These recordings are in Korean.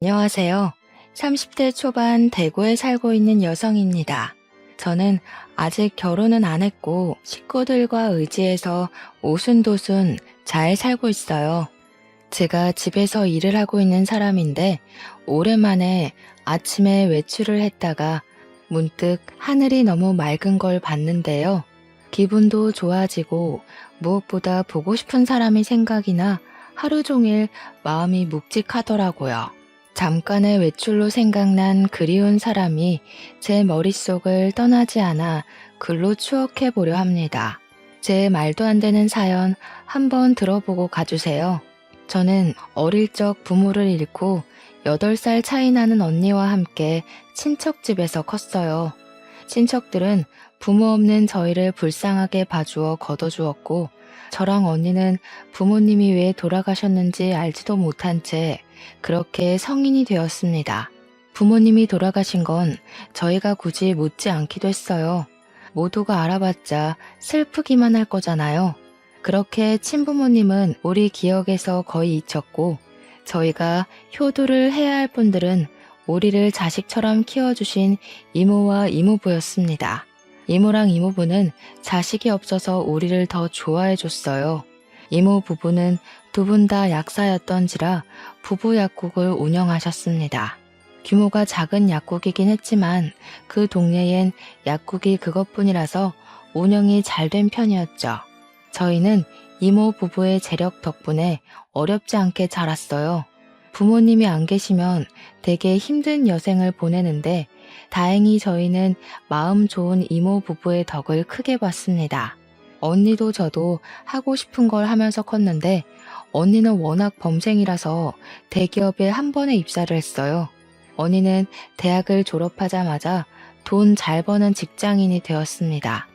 안녕하세요. 30대 초반 대구에 살고 있는 여성입니다. 저는 아직 결혼은 안 했고 식구들과 의지해서 오순도순 잘 살고 있어요. 제가 집에서 일을 하고 있는 사람인데 오랜만에 아침에 외출을 했다가 문득 하늘이 너무 맑은 걸 봤는데요. 기분도 좋아지고 무엇보다 보고 싶은 사람이 생각이 나 하루 종일 마음이 묵직하더라고요. 잠깐의 외출로 생각난 그리운 사람이 제 머릿속을 떠나지 않아 글로 추억해 보려 합니다. 제 말도 안 되는 사연 한번 들어보고 가주세요. 저는 어릴 적 부모를 잃고 8살 차이 나는 언니와 함께 친척 집에서 컸어요. 친척들은 부모 없는 저희를 불쌍하게 봐주어 걷어주었고, 저랑 언니는 부모님이 왜 돌아가셨는지 알지도 못한 채 그렇게 성인이 되었습니다. 부모님이 돌아가신 건 저희가 굳이 묻지 않기도 했어요. 모두가 알아봤자 슬프기만 할 거잖아요. 그렇게 친부모님은 우리 기억에서 거의 잊혔고, 저희가 효도를 해야 할 분들은 우리를 자식처럼 키워주신 이모와 이모부였습니다. 이모랑 이모부는 자식이 없어서 우리를 더 좋아해 줬어요. 이모 부부는 두 분 다 약사였던지라 부부 약국을 운영하셨습니다. 규모가 작은 약국이긴 했지만 그 동네엔 약국이 그것뿐이라서 운영이 잘 된 편이었죠. 저희는 이모 부부의 재력 덕분에 어렵지 않게 자랐어요. 부모님이 안 계시면 되게 힘든 여생을 보내는데 다행히 저희는 마음 좋은 이모 부부의 덕을 크게 봤습니다. 언니도 저도 하고 싶은 걸 하면서 컸는데 언니는 워낙 범생이라서 대기업에 한 번에 입사를 했어요. 언니는 대학을 졸업하자마자 돈 잘 버는 직장인이 되었습니다.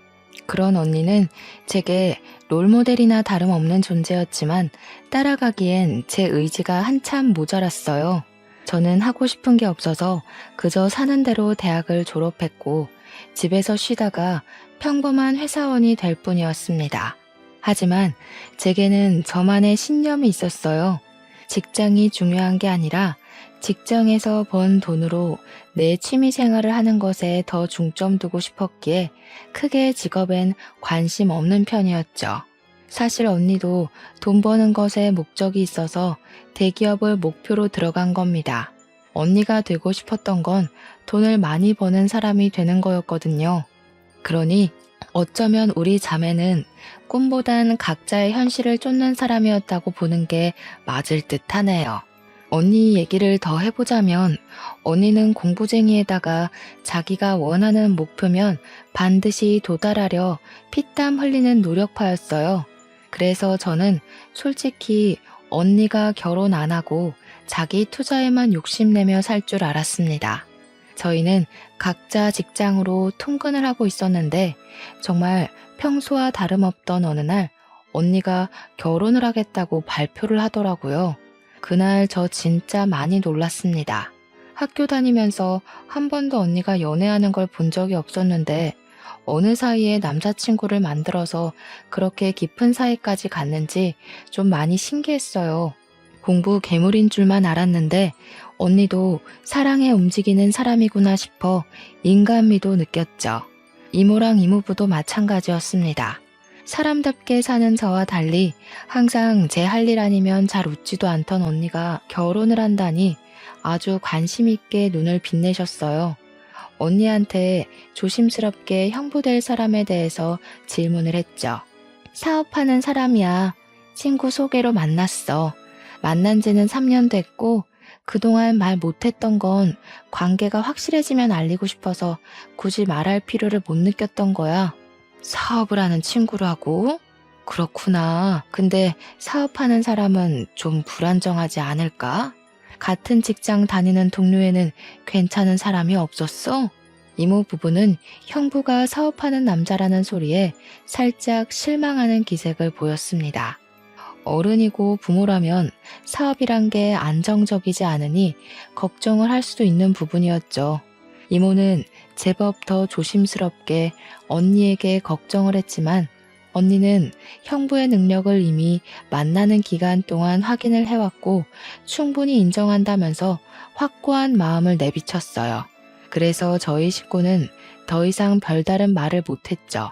그런 언니는 제게 롤모델이나 다름없는 존재였지만 따라가기엔 제 의지가 한참 모자랐어요. 저는 하고 싶은 게 없어서 그저 사는 대로 대학을 졸업했고 집에서 쉬다가 평범한 회사원이 될 뿐이었습니다. 하지만 제게는 저만의 신념이 있었어요. 직장이 중요한 게 아니라 직장에서 번 돈으로 내 취미 생활을 하는 것에 더 중점 두고 싶었기에 크게 직업엔 관심 없는 편이었죠. 사실 언니도 돈 버는 것에 목적이 있어서 대기업을 목표로 들어간 겁니다. 언니가 되고 싶었던 건 돈을 많이 버는 사람이 되는 거였거든요. 그러니 어쩌면 우리 자매는 꿈보단 각자의 현실을 쫓는 사람이었다고 보는 게 맞을 듯 하네요. 언니 얘기를 더 해보자면 언니는 공부쟁이에다가 자기가 원하는 목표면 반드시 도달하려 피땀 흘리는 노력파였어요. 그래서 저는 솔직히 언니가 결혼 안 하고 자기 투자에만 욕심내며 살 줄 알았습니다. 저희는 각자 직장으로 통근을 하고 있었는데 정말 평소와 다름없던 어느 날 언니가 결혼을 하겠다고 발표를 하더라고요. 그날 저 진짜 많이 놀랐습니다. 학교 다니면서 한 번도 언니가 연애하는 걸 본 적이 없었는데 어느 사이에 남자친구를 만들어서 그렇게 깊은 사이까지 갔는지 좀 많이 신기했어요. 공부 괴물인 줄만 알았는데 언니도 사랑에 움직이는 사람이구나 싶어 인간미도 느꼈죠. 이모랑 이모부도 마찬가지였습니다. 사람답게 사는 저와 달리 항상 제 할 일 아니면 잘 웃지도 않던 언니가 결혼을 한다니 아주 관심 있게 눈을 빛내셨어요. 언니한테 조심스럽게 형부될 사람에 대해서 질문을 했죠. 사업하는 사람이야. 친구 소개로 만났어. 만난 지는 3년 됐고 그동안 말 못했던 건 관계가 확실해지면 알리고 싶어서 굳이 말할 필요를 못 느꼈던 거야. 사업을 하는 친구라고? 그렇구나. 근데 사업하는 사람은 좀 불안정하지 않을까? 같은 직장 다니는 동료에는 괜찮은 사람이 없었어? 이모 부부는 형부가 사업하는 남자라는 소리에 살짝 실망하는 기색을 보였습니다. 어른이고 부모라면 사업이란 게 안정적이지 않으니 걱정을 할 수도 있는 부분이었죠. 이모는 제법 더 조심스럽게 언니에게 걱정을 했지만 언니는 형부의 능력을 이미 만나는 기간 동안 확인을 해왔고 충분히 인정한다면서 확고한 마음을 내비쳤어요. 그래서 저희 식구는 더 이상 별다른 말을 못했죠.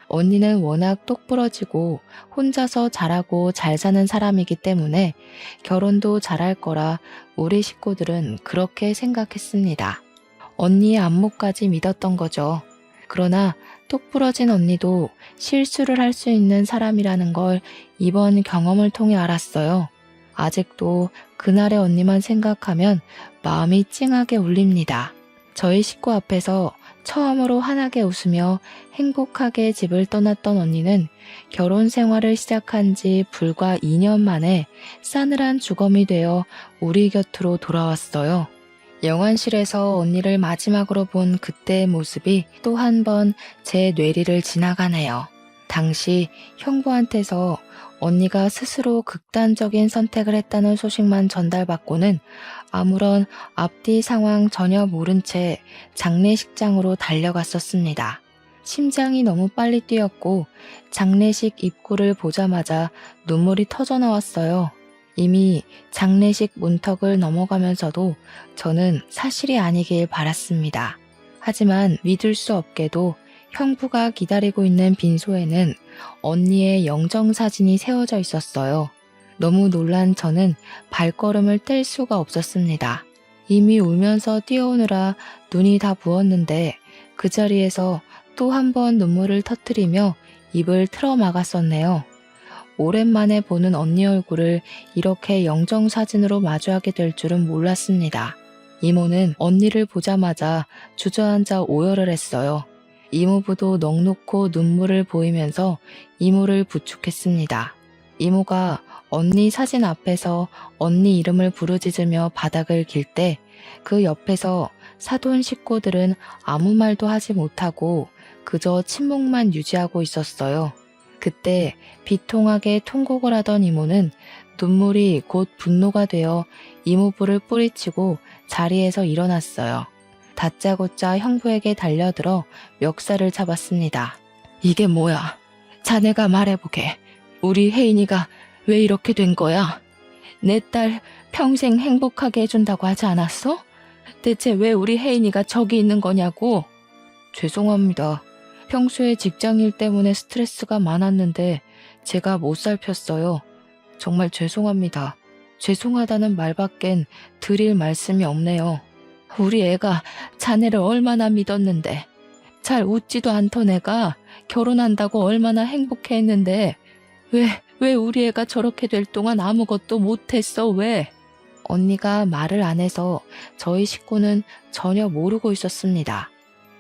언니는 워낙 똑부러지고 혼자서 잘하고 잘 사는 사람이기 때문에 결혼도 잘할 거라 우리 식구들은 그렇게 생각했습니다. 언니의 안목까지 믿었던 거죠. 그러나 똑부러진 언니도 실수를 할 수 있는 사람이라는 걸 이번 경험을 통해 알았어요. 아직도 그날의 언니만 생각하면 마음이 찡하게 울립니다. 저희 식구 앞에서 처음으로 환하게 웃으며 행복하게 집을 떠났던 언니는 결혼 생활을 시작한 지 불과 2년 만에 싸늘한 주검이 되어 우리 곁으로 돌아왔어요. 영안실에서 언니를 마지막으로 본 그때의 모습이 또 한 번 제 뇌리를 지나가네요. 당시 형부한테서 언니가 스스로 극단적인 선택을 했다는 소식만 전달받고는 아무런 앞뒤 상황 전혀 모른 채 장례식장으로 달려갔었습니다. 심장이 너무 빨리 뛰었고 장례식 입구를 보자마자 눈물이 터져 나왔어요. 이미 장례식 문턱을 넘어가면서도 저는 사실이 아니길 바랐습니다. 하지만 믿을 수 없게도 형부가 기다리고 있는 빈소에는 언니의 영정사진이 세워져 있었어요. 너무 놀란 저는 발걸음을 뗄 수가 없었습니다. 이미 울면서 뛰어오느라 눈이 다 부었는데 그 자리에서 또 한 번 눈물을 터뜨리며 입을 틀어 막았었네요. 오랜만에 보는 언니 얼굴을 이렇게 영정사진으로 마주하게 될 줄은 몰랐습니다. 이모는 언니를 보자마자 주저앉아 오열을 했어요. 이모부도 넋놓고 눈물을 보이면서 이모를 부축했습니다. 이모가 언니 사진 앞에서 언니 이름을 부르짖으며 바닥을 길 때 그 옆에서 사돈 식구들은 아무 말도 하지 못하고 그저 침묵만 유지하고 있었어요. 그때 비통하게 통곡을 하던 이모는 눈물이 곧 분노가 되어 이모부를 뿌리치고 자리에서 일어났어요. 다짜고짜 형부에게 달려들어 멱살을 잡았습니다. 이게 뭐야? 자네가 말해보게. 우리 혜인이가 왜 이렇게 된 거야? 내 딸 평생 행복하게 해준다고 하지 않았어? 대체 왜 우리 혜인이가 저기 있는 거냐고? 죄송합니다. 평소에 직장일 때문에 스트레스가 많았는데 제가 못 살폈어요. 정말 죄송합니다. 죄송하다는 말밖엔 드릴 말씀이 없네요. 우리 애가 자네를 얼마나 믿었는데, 잘 웃지도 않던 애가 결혼한다고 얼마나 행복해했는데 왜 우리 애가 저렇게 될 동안 아무것도 못했어, 왜? 언니가 말을 안 해서 저희 식구는 전혀 모르고 있었습니다.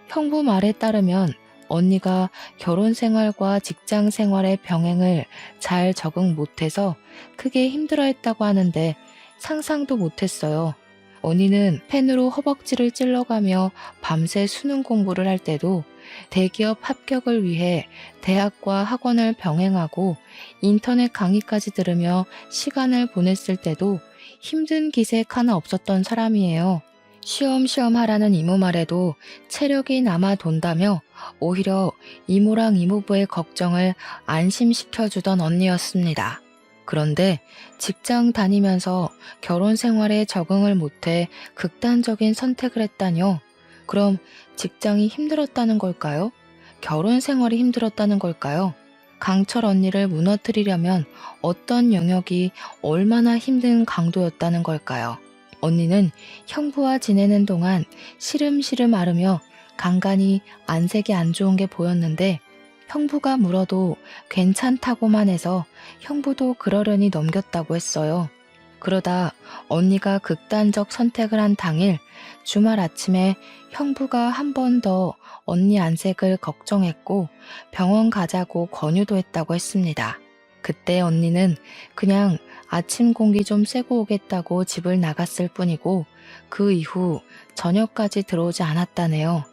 형부 말에 따르면 언니가 결혼 생활과 직장 생활의 병행을 잘 적응 못해서 크게 힘들어했다고 하는데 상상도 못했어요. 언니는 펜으로 허벅지를 찔러가며 밤새 수능 공부를 할 때도 대기업 합격을 위해 대학과 학원을 병행하고 인터넷 강의까지 들으며 시간을 보냈을 때도 힘든 기색 하나 없었던 사람이에요. 쉬엄쉬엄 하라는 이모 말에도 체력이 남아 돈다며 오히려 이모랑 이모부의 걱정을 안심시켜주던 언니였습니다. 그런데 직장 다니면서 결혼 생활에 적응을 못해 극단적인 선택을 했다뇨. 그럼 직장이 힘들었다는 걸까요? 결혼 생활이 힘들었다는 걸까요? 강철 언니를 무너뜨리려면 어떤 영역이 얼마나 힘든 강도였다는 걸까요? 언니는 형부와 지내는 동안 시름시름 앓으며 간간히 안색이 안 좋은 게 보였는데 형부가 물어도 괜찮다고만 해서 형부도 그러려니 넘겼다고 했어요. 그러다 언니가 극단적 선택을 한 당일 주말 아침에 형부가 한 번 더 언니 안색을 걱정했고 병원 가자고 권유도 했다고 했습니다. 그때 언니는 그냥 아침 공기 좀 쐬고 오겠다고 집을 나갔을 뿐이고 그 이후 저녁까지 들어오지 않았다네요.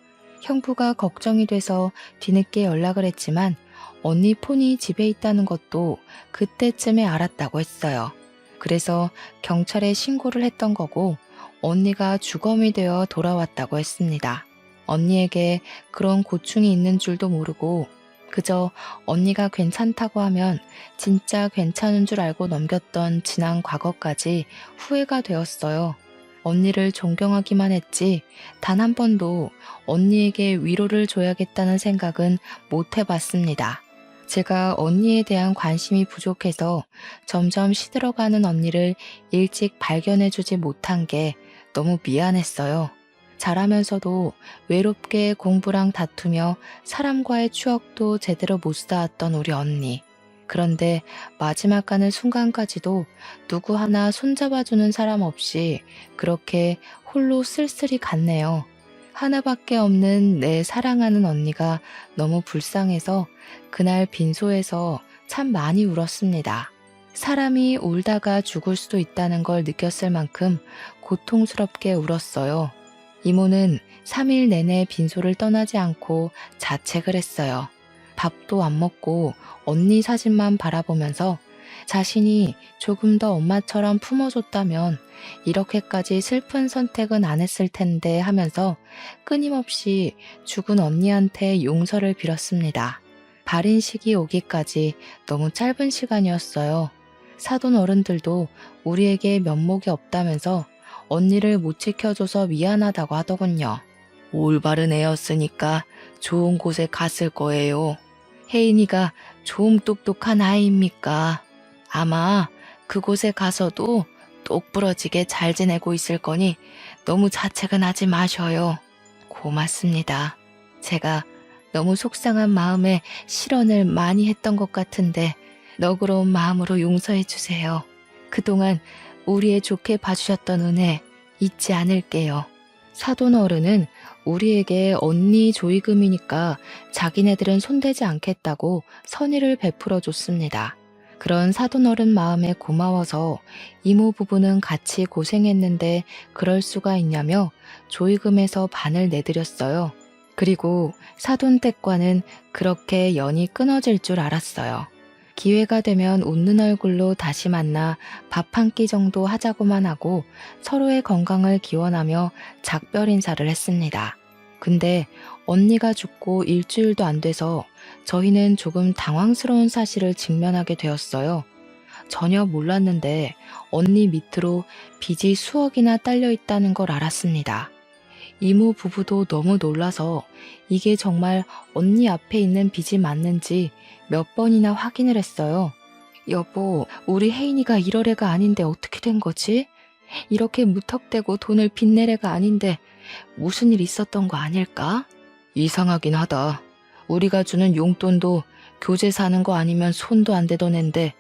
형부가 걱정이 돼서 뒤늦게 연락을 했지만 언니 폰이 집에 있다는 것도 그때쯤에 알았다고 했어요. 그래서 경찰에 신고를 했던 거고 언니가 주검이 되어 돌아왔다고 했습니다. 언니에게 그런 고충이 있는 줄도 모르고 그저 언니가 괜찮다고 하면 진짜 괜찮은 줄 알고 넘겼던 지난 과거까지 후회가 되었어요. 언니를 존경하기만 했지 단 한 번도 언니에게 위로를 줘야겠다는 생각은 못 해봤습니다. 제가 언니에 대한 관심이 부족해서 점점 시들어가는 언니를 일찍 발견해주지 못한 게 너무 미안했어요. 자라면서도 외롭게 공부랑 다투며 사람과의 추억도 제대로 못 쌓았던 우리 언니. 그런데 마지막 가는 순간까지도 누구 하나 손잡아주는 사람 없이 그렇게 홀로 쓸쓸히 갔네요. 하나밖에 없는 내 사랑하는 언니가 너무 불쌍해서 그날 빈소에서 참 많이 울었습니다. 사람이 울다가 죽을 수도 있다는 걸 느꼈을 만큼 고통스럽게 울었어요. 이모는 3일 내내 빈소를 떠나지 않고 자책을 했어요. 밥도 안 먹고 언니 사진만 바라보면서 자신이 조금 더 엄마처럼 품어줬다면 이렇게까지 슬픈 선택은 안 했을 텐데 하면서 끊임없이 죽은 언니한테 용서를 빌었습니다. 발인 시기 오기까지 너무 짧은 시간이었어요. 사돈 어른들도 우리에게 면목이 없다면서 언니를 못 지켜줘서 미안하다고 하더군요. 올바른 애였으니까 좋은 곳에 갔을 거예요. 혜인이가 좀 똑똑한 아이입니까? 아마 그곳에 가서도 똑부러지게 잘 지내고 있을 거니 너무 자책은 하지 마셔요. 고맙습니다. 제가 너무 속상한 마음에 실언을 많이 했던 것 같은데 너그러운 마음으로 용서해 주세요. 그동안 우리의 좋게 봐주셨던 은혜 잊지 않을게요. 사돈 어른은 우리에게 언니 조의금이니까 자기네들은 손대지 않겠다고 선의를 베풀어 줬습니다. 그런 사돈 어른 마음에 고마워서 이모 부부는 같이 고생했는데 그럴 수가 있냐며 조의금에서 반을 내드렸어요. 그리고 사돈 댁과는 그렇게 연이 끊어질 줄 알았어요. 기회가 되면 웃는 얼굴로 다시 만나 밥 한 끼 정도 하자고만 하고 서로의 건강을 기원하며 작별 인사를 했습니다. 근데 언니가 죽고 일주일도 안 돼서 저희는 조금 당황스러운 사실을 직면하게 되었어요. 전혀 몰랐는데 언니 밑으로 빚이 수억이나 딸려 있다는 걸 알았습니다. 이모 부부도 너무 놀라서 이게 정말 언니 앞에 있는 빚이 맞는지 몇 번이나 확인을 했어요. 여보, 우리 혜인이가 이럴 애가 아닌데 어떻게 된 거지? 이렇게 무턱대고 돈을 빚낼 애가 아닌데 무슨 일 있었던 거 아닐까? 이상하긴 하다. 우리가 주는 용돈도 교재 사는 거 아니면 손도 안 대던 앤데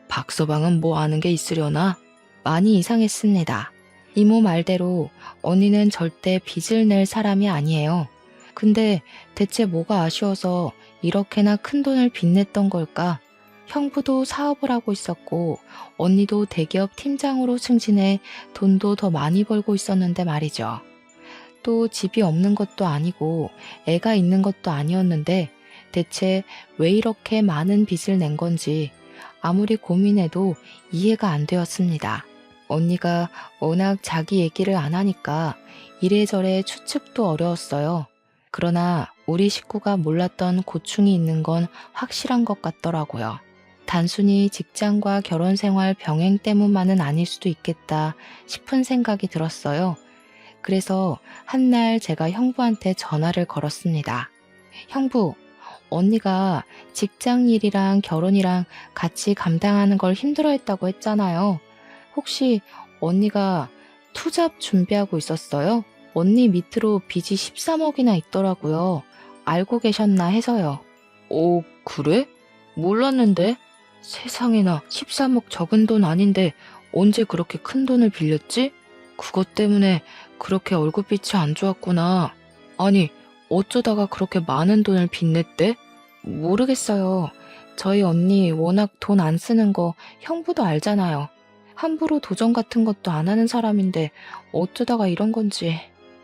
박서방은 뭐 아는 게 있으려나? 많이 이상했습니다. 이모 말대로 언니는 절대 빚을 낼 사람이 아니에요. 근데 대체 뭐가 아쉬워서 이렇게나 큰 돈을 빚냈던 걸까? 형부도 사업을 하고 있었고 언니도 대기업 팀장으로 승진해 돈도 더 많이 벌고 있었는데 말이죠. 또 집이 없는 것도 아니고 애가 있는 것도 아니었는데 대체 왜 이렇게 많은 빚을 낸 건지 아무리 고민해도 이해가 안 되었습니다. 언니가 워낙 자기 얘기를 안 하니까 이래저래 추측도 어려웠어요. 그러나 우리 식구가 몰랐던 고충이 있는 건 확실한 것 같더라고요. 단순히 직장과 결혼 생활 병행 때문만은 아닐 수도 있겠다 싶은 생각이 들었어요. 그래서 한날 제가 형부한테 전화를 걸었습니다. 형부, 언니가 직장 일이랑 결혼이랑 같이 감당하는 걸 힘들어했다고 했잖아요. 혹시 언니가 투잡 준비하고 있었어요? 언니 밑으로 빚이 13억이나 있더라고요. 알고 계셨나 해서요. 오, 그래? 몰랐는데? 세상에나 13억 적은 돈 아닌데 언제 그렇게 큰 돈을 빌렸지? 그것 때문에 그렇게 얼굴빛이 안 좋았구나. 아니, 어쩌다가 그렇게 많은 돈을 빚냈대? 모르겠어요. 저희 언니 워낙 돈 안 쓰는 거 형부도 알잖아요. 함부로 도전 같은 것도 안 하는 사람인데 어쩌다가 이런 건지.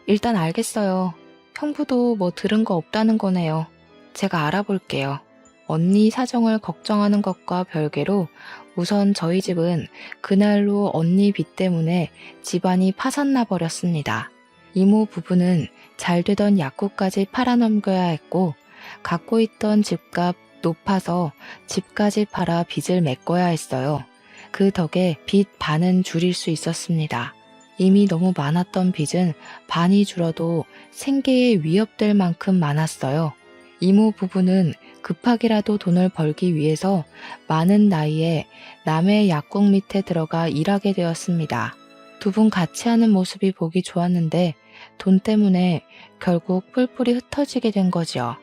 일단 알겠어요. 형부도 뭐 들은 거 없다는 거네요. 제가 알아볼게요. 언니 사정을 걱정하는 것과 별개로 우선 저희 집은 그날로 언니 빚 때문에 집안이 파산나 버렸습니다. 이모 부부는 잘 되던 약국까지 팔아넘겨야 했고 갖고 있던 집값 높아서 집까지 팔아 빚을 메꿔야 했어요. 그 덕에 빚 반은 줄일 수 있었습니다. 이미 너무 많았던 빚은 반이 줄어도 생계에 위협될 만큼 많았어요. 이모 부부는 급하게라도 돈을 벌기 위해서 많은 나이에 남의 약국 밑에 들어가 일하게 되었습니다. 두 분 같이 하는 모습이 보기 좋았는데 돈 때문에 결국 뿔뿔이 흩어지게 된 거지요.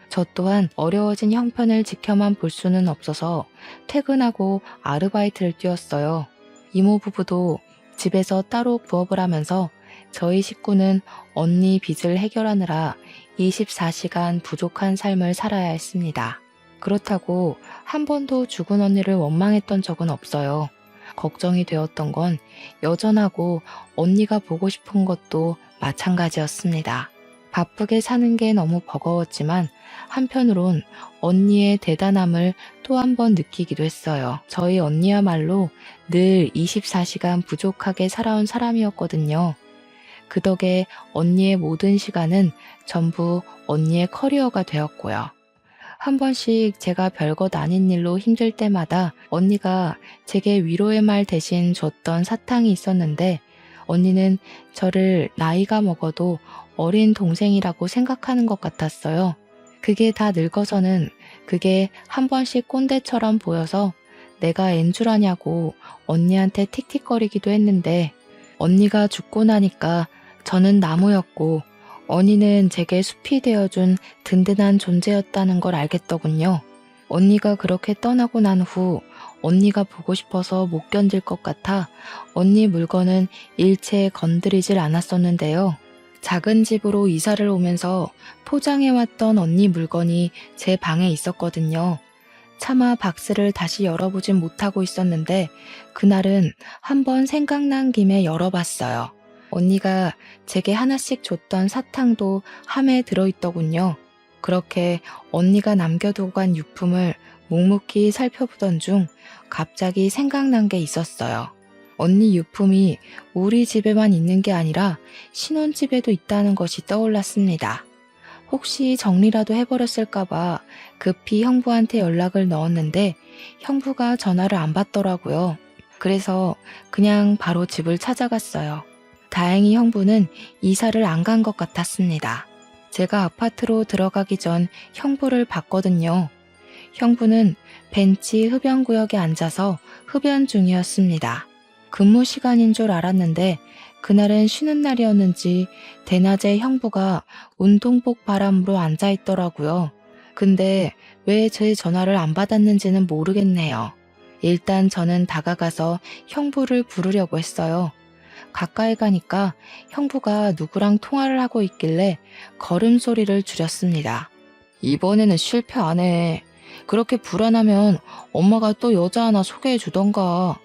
저 또한 어려워진 형편을 지켜만 볼 수는 없어서 퇴근하고 아르바이트를 뛰었어요. 이모 부부도 집에서 따로 부업을 하면서 저희 식구는 언니 빚을 해결하느라 24시간 부족한 삶을 살아야 했습니다. 그렇다고 한 번도 죽은 언니를 원망했던 적은 없어요. 걱정이 되었던 건 여전하고 언니가 보고 싶은 것도 마찬가지였습니다. 바쁘게 사는 게 너무 버거웠지만 한편으론 언니의 대단함을 또 한 번 느끼기도 했어요. 저희 언니야말로 늘 24시간 부족하게 살아온 사람이었거든요. 그 덕에 언니의 모든 시간은 전부 언니의 커리어가 되었고요. 한 번씩 제가 별것 아닌 일로 힘들 때마다 언니가 제게 위로의 말 대신 줬던 사탕이 있었는데 언니는 저를 나이가 먹어도 어린 동생이라고 생각하는 것 같았어요. 그게 다 늙어서는 그게 한 번씩 꼰대처럼 보여서 내가 앤 줄 아냐고 언니한테 틱틱거리기도 했는데 언니가 죽고 나니까 저는 나무였고 언니는 제게 숲이 되어준 든든한 존재였다는 걸 알겠더군요. 언니가 그렇게 떠나고 난 후 언니가 보고 싶어서 못 견딜 것 같아 언니 물건은 일체 건드리질 않았었는데요. 작은 집으로 이사를 오면서 포장해왔던 언니 물건이 제 방에 있었거든요. 차마 박스를 다시 열어보진 못하고 있었는데 그날은 한번 생각난 김에 열어봤어요. 언니가 제게 하나씩 줬던 사탕도 함에 들어있더군요. 그렇게 언니가 남겨두고 간 유품을 묵묵히 살펴보던 중 갑자기 생각난 게 있었어요. 언니 유품이 우리 집에만 있는 게 아니라 신혼집에도 있다는 것이 떠올랐습니다. 혹시 정리라도 해버렸을까봐 급히 형부한테 연락을 넣었는데 형부가 전화를 안 받더라고요. 그래서 그냥 바로 집을 찾아갔어요. 다행히 형부는 이사를 안 간 것 같았습니다. 제가 아파트로 들어가기 전 형부를 봤거든요. 형부는 벤치 흡연구역에 앉아서 흡연 중이었습니다. 근무 시간인 줄 알았는데 그날은 쉬는 날이었는지 대낮에 형부가 운동복 바람으로 앉아있더라고요. 근데 왜 제 전화를 안 받았는지는 모르겠네요. 일단 저는 다가가서 형부를 부르려고 했어요. 가까이 가니까 형부가 누구랑 통화를 하고 있길래 걸음소리를 줄였습니다. 이번에는 실패 안 해. 그렇게 불안하면 엄마가 또 여자 하나 소개해 주던가.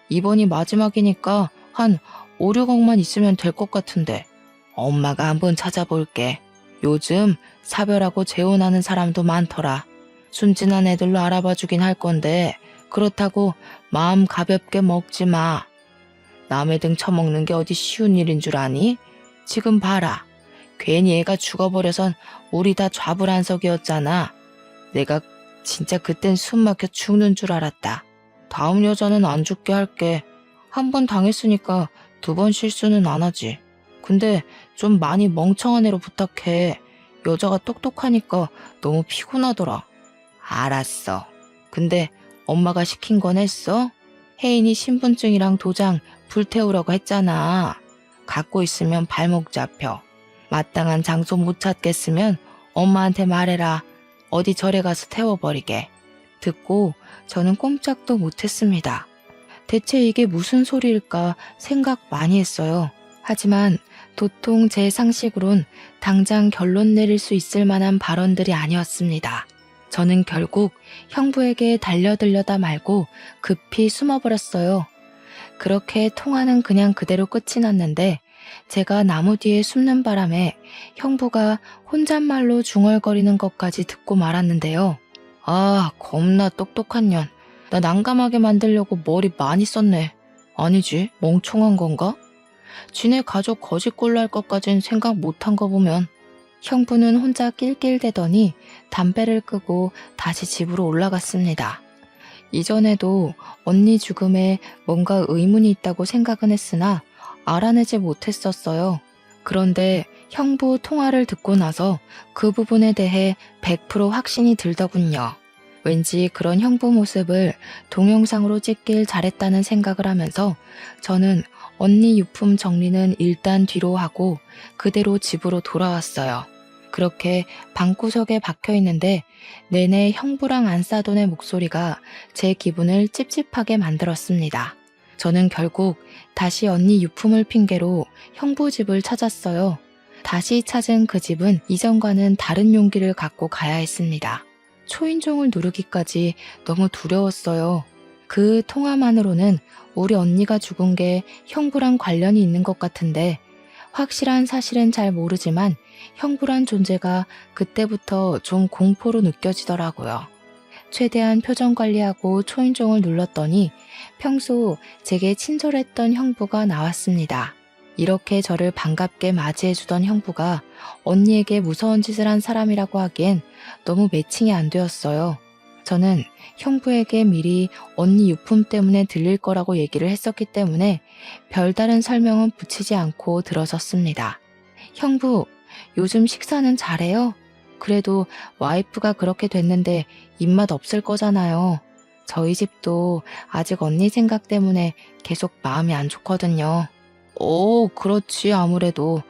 이번이 마지막이니까 한 5, 6억만 있으면 될 것 같은데. 엄마가 한번 찾아볼게. 요즘 사별하고 재혼하는 사람도 많더라. 순진한 애들로 알아봐 주긴 할 건데 그렇다고 마음 가볍게 먹지 마. 남의 등 처먹는 게 어디 쉬운 일인 줄 아니? 지금 봐라. 괜히 애가 죽어버려선 우리 다 좌불안석이었잖아. 내가 진짜 그땐 숨 막혀 죽는 줄 알았다. 다음 여자는 안 죽게 할게. 한 번 당했으니까 2번 실수는 안 하지. 근데 좀 많이 멍청한 애로 부탁해. 여자가 똑똑하니까 너무 피곤하더라. 알았어. 근데 엄마가 시킨 건 했어? 혜인이 신분증이랑 도장 불태우라고 했잖아. 갖고 있으면 발목 잡혀. 마땅한 장소 못 찾겠으면 엄마한테 말해라. 어디 절에 가서 태워버리게. 듣고 저는 꼼짝도 못했습니다. 대체 이게 무슨 소리일까 생각 많이 했어요. 하지만 도통 제 상식으론 당장 결론 내릴 수 있을 만한 발언들이 아니었습니다. 저는 결국 형부에게 달려들려다 말고 급히 숨어버렸어요. 그렇게 통화는 그냥 그대로 끝이 났는데 제가 나무 뒤에 숨는 바람에 형부가 혼잣말로 중얼거리는 것까지 듣고 말았는데요. 아, 겁나 똑똑한 년. 나 난감하게 만들려고 머리 많이 썼네. 아니지, 멍청한 건가? 지네 가족 거짓골로 할 것까진 생각 못한 거 보면. 형부는 혼자 낄낄대더니 담배를 끄고 다시 집으로 올라갔습니다. 이전에도 언니 죽음에 뭔가 의문이 있다고 생각은 했으나 알아내지 못했었어요. 그런데 형부 통화를 듣고 나서 그 부분에 대해 100% 확신이 들더군요. 왠지 그런 형부 모습을 동영상으로 찍길 잘했다는 생각을 하면서 저는 언니 유품 정리는 일단 뒤로 하고 그대로 집으로 돌아왔어요. 그렇게 방구석에 박혀 있는데 내내 형부랑 안싸돈의 목소리가 제 기분을 찝찝하게 만들었습니다. 저는 결국 다시 언니 유품을 핑계로 형부 집을 찾았어요. 다시 찾은 그 집은 이전과는 다른 용기를 갖고 가야 했습니다. 초인종을 누르기까지 너무 두려웠어요. 그 통화만으로는 우리 언니가 죽은 게 형부랑 관련이 있는 것 같은데 확실한 사실은 잘 모르지만 형부란 존재가 그때부터 좀 공포로 느껴지더라고요. 최대한 표정 관리하고 초인종을 눌렀더니 평소 제게 친절했던 형부가 나왔습니다. 이렇게 저를 반갑게 맞이해주던 형부가 언니에게 무서운 짓을 한 사람이라고 하기엔 너무 매칭이 안 되었어요. 저는 형부에게 미리 언니 유품 때문에 들릴 거라고 얘기를 했었기 때문에 별다른 설명은 붙이지 않고 들어섰습니다. 형부, 요즘 식사는 잘해요? 그래도 와이프가 그렇게 됐는데 입맛 없을 거잖아요. 저희 집도 아직 언니 생각 때문에 계속 마음이 안 좋거든요. 그렇지. 아무래도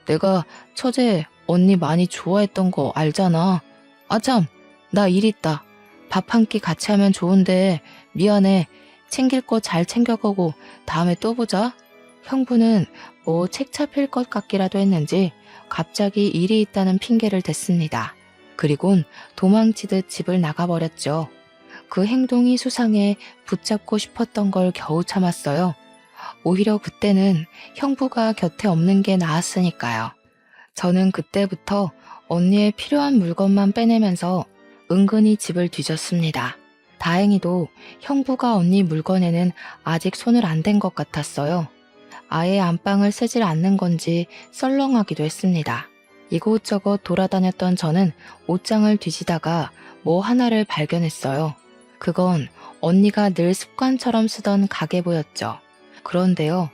내가 처제 언니 많이 좋아했던 거 알잖아. 아참, 나 일 있다. 밥 한 끼 같이 하면 좋은데 미안해. 챙길 거 잘 챙겨가고 다음에 또 보자. 형부는 뭐 책 잡힐 것 같기라도 했는지 갑자기 일이 있다는 핑계를 댔습니다. 그리곤 도망치듯 집을 나가버렸죠. 그 행동이 수상해 붙잡고 싶었던 걸 겨우 참았어요. 오히려 그때는 형부가 곁에 없는 게 나았으니까요. 저는 그때부터 언니의 필요한 물건만 빼내면서 은근히 집을 뒤졌습니다. 다행히도 형부가 언니 물건에는 아직 손을 안 댄 것 같았어요. 아예 안방을 쓰질 않는 건지 썰렁하기도 했습니다. 이곳저곳 돌아다녔던 저는 옷장을 뒤지다가 뭐 하나를 발견했어요. 그건 언니가 늘 습관처럼 쓰던 가계부였죠. 그런데요,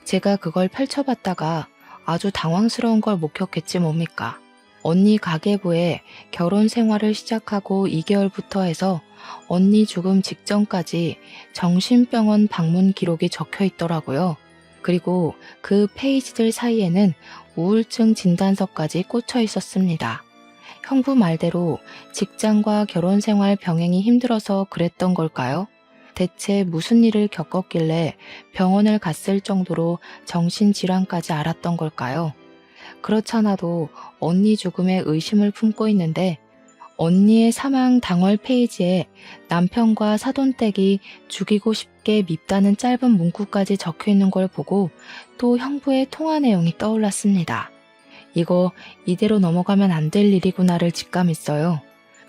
제가 그걸 펼쳐봤다가 아주 당황스러운 걸 목격했지 뭡니까? 언니 가계부에 결혼 생활을 시작하고 2개월부터 해서 언니 죽음 직전까지 정신병원 방문 기록이 적혀 있더라고요. 그리고 그 페이지들 사이에는 우울증 진단서까지 꽂혀 있었습니다. 형부 말대로 직장과 결혼 생활 병행이 힘들어서 그랬던 걸까요? 대체 무슨 일을 겪었길래 병원을 갔을 정도로 정신질환까지 앓았던 걸까요? 그렇잖아도 언니 죽음에 의심을 품고 있는데 언니의 사망 당월 페이지에 남편과 사돈댁이 죽이고 싶게 밉다는 짧은 문구까지 적혀 있는 걸 보고 또 형부의 통화 내용이 떠올랐습니다. 이거 이대로 넘어가면 안 될 일이구나를 직감했어요.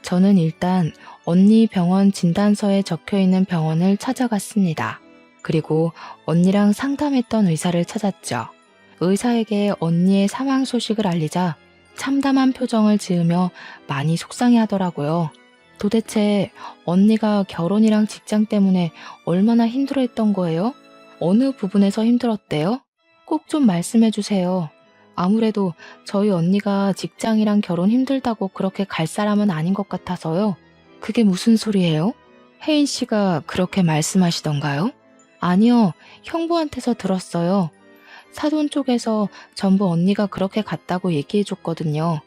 저는 일단 언니 병원 진단서에 적혀 있는 병원을 찾아갔습니다. 그리고 언니랑 상담했던 의사를 찾았죠. 의사에게 언니의 사망 소식을 알리자 참담한 표정을 지으며 많이 속상해 하더라고요. 도대체 언니가 결혼이랑 직장 때문에 얼마나 힘들어했던 거예요? 어느 부분에서 힘들었대요? 꼭 좀 말씀해 주세요. 아무래도 저희 언니가 직장이랑 결혼 힘들다고 그렇게 갈 사람은 아닌 것 같아서요. 그게 무슨 소리예요? 혜인 씨가 그렇게 말씀하시던가요? 아니요, 형부한테서 들었어요. 사돈 쪽에서 전부 언니가 그렇게 갔다고 얘기해줬거든요.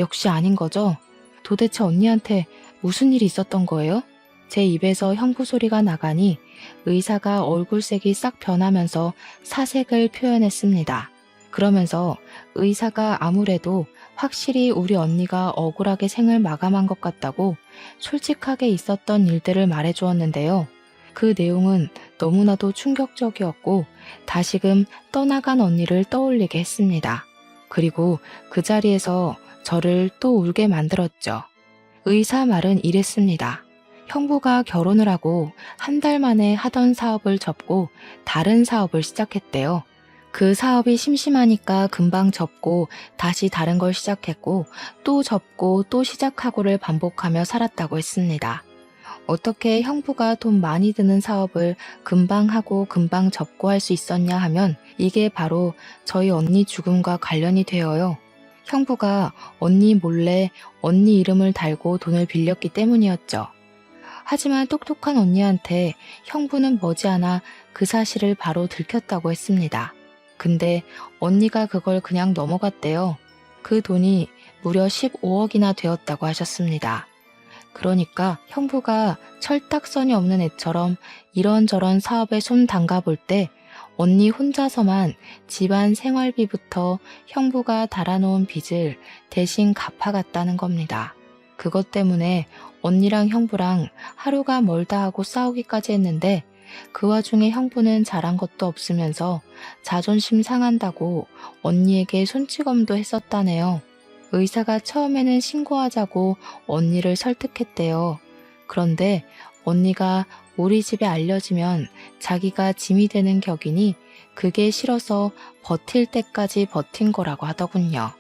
역시 아닌 거죠? 도대체 언니한테 무슨 일이 있었던 거예요? 제 입에서 형부 소리가 나가니 의사가 얼굴색이 싹 변하면서 사색을 표현했습니다. 그러면서 의사가 아무래도 확실히 우리 언니가 억울하게 생을 마감한 것 같다고 솔직하게 있었던 일들을 말해주었는데요. 그 내용은 너무나도 충격적이었고 다시금 떠나간 언니를 떠올리게 했습니다. 그리고 그 자리에서 저를 또 울게 만들었죠. 의사 말은 이랬습니다. 형부가 결혼을 하고 한 달 만에 하던 사업을 접고 다른 사업을 시작했대요. 그 사업이 심심하니까 금방 접고 다시 다른 걸 시작했고 또 접고 또 시작하고를 반복하며 살았다고 했습니다. 어떻게 형부가 돈 많이 드는 사업을 금방 하고 금방 접고 할 수 있었냐 하면 이게 바로 저희 언니 죽음과 관련이 되어요. 형부가 언니 몰래 언니 이름을 달고 돈을 빌렸기 때문이었죠. 하지만 똑똑한 언니한테 형부는 머지않아 그 사실을 바로 들켰다고 했습니다. 근데 언니가 그걸 그냥 넘어갔대요. 그 돈이 무려 15억이나 되었다고 하셨습니다. 그러니까 형부가 철딱선이 없는 애처럼 이런저런 사업에 손 담가볼 때 언니 혼자서만 집안 생활비부터 형부가 달아놓은 빚을 대신 갚아갔다는 겁니다. 그것 때문에 언니랑 형부랑 하루가 멀다 하고 싸우기까지 했는데 그 와중에 형부는 잘한 것도 없으면서 자존심 상한다고 언니에게 손찌검도 했었다네요. 의사가 처음에는 신고하자고 언니를 설득했대요. 그런데 언니가 우리 집에 알려지면 자기가 짐이 되는 격이니 그게 싫어서 버틸 때까지 버틴 거라고 하더군요.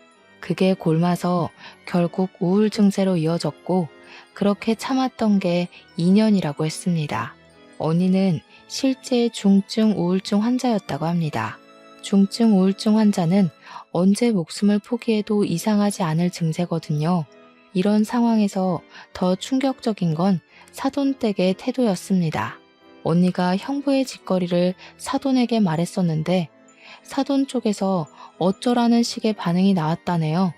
그게 골마서 결국 우울 증세로 이어졌고 그렇게 참았던 게 2년이라고 했습니다. 언니는 실제 중증 우울증 환자였다고 합니다. 중증 우울증 환자는 언제 목숨을 포기해도 이상하지 않을 증세거든요. 이런 상황에서 더 충격적인 건 사돈댁의 태도였습니다. 언니가 형부의 짓거리를 사돈에게 말했었는데 사돈 쪽에서 어쩌라는 식의 반응이 나왔다네요.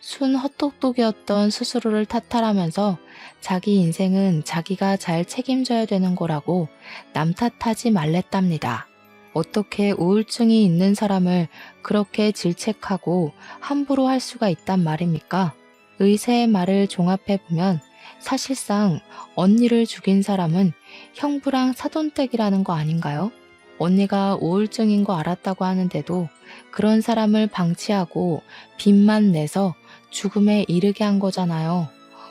순 헛똑똑이었던 스스로를 탓하라면서 자기 인생은 자기가 잘 책임져야 되는 거라고 남 탓하지 말랬답니다. 어떻게 우울증이 있는 사람을 그렇게 질책하고 함부로 할 수가 있단 말입니까? 의사의 말을 종합해보면 사실상 언니를 죽인 사람은 형부랑 사돈댁이라는 거 아닌가요? 언니가 우울증인 거 알았다고 하는데도 그런 사람을 방치하고 빚만 내서 죽음에 이르게 한 거잖아요.